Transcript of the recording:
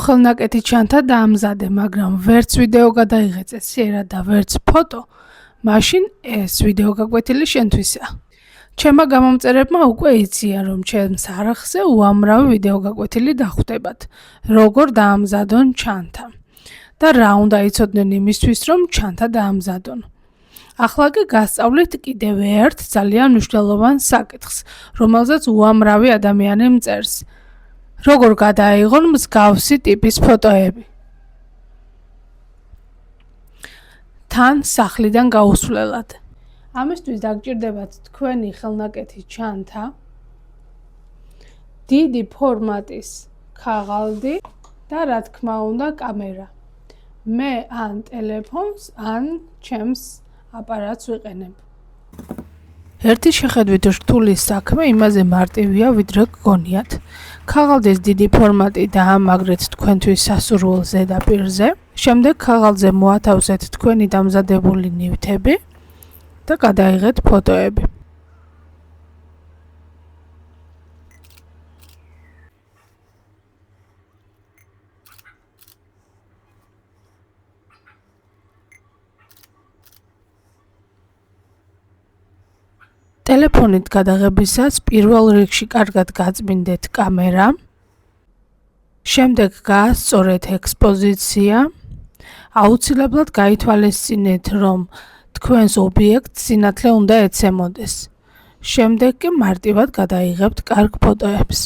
ხელნაკეთი ჩანთა დაამზადე, მაგრამ ვერც ვიდეო გადაიღეწე სიერად და ვერც ფოტო, მაშინ ეს ვიდეო გაკვეთილი შენთვისაა. ჩემმა გამომწერებმა უკვე იციან, რომ ჩემს არხზე უამრავი ვიდეო გაკვეთილი დახვდებათ, როგორ დაამზადონ ჩანთა და რა უნდა იცოდნენ იმისთვის, რომ ჩანთა დაამზადონ. ახლა კი გასწავლით კიდევ ერთ ძალიან მნიშვნელოვან საკითხს, რომელზეც უამრავი ადამიანი მწერს. როგორ გადაიღონ მსგავსი ტიპის ფოტოები. თან სახლიდან გაუსვლელად. ამისთვის დაგჭირდებათ თქვენი ხელნაკეთი ჩანთა, დიდი ფორმატის ქაღალდი და რა თქმა უნდა კამერა. მე ან ტელეფონს, ან ჩემს აპარატს ვიყენებ. ერთი შეხედვით რთული საქმე იმაზე მარტივია, ვიდრე გგონიათ. ქაღალდის დიდი ფორმატი დაამაგრეთ თქვენთვის სასურველ ზედაპირზე, შემდეგ ქაღალდზე მოათავსეთ თქვენი დამზადებული ნივთები და გადაიღეთ ფოტოები. ტელეფონით გადაღებისას პირველ რიგში კარგად გაწმინდეთ კამერა, შემდეგ გაასწორეთ ექსპოზიცია, აუცილებლად გაითვალისწინეთ, რომ თქვენს ობიექტს სინათლე უნდა ეცემოდეს. შემდეგ კი მარტივად გადაიღებთ კარგ ფოტოებს.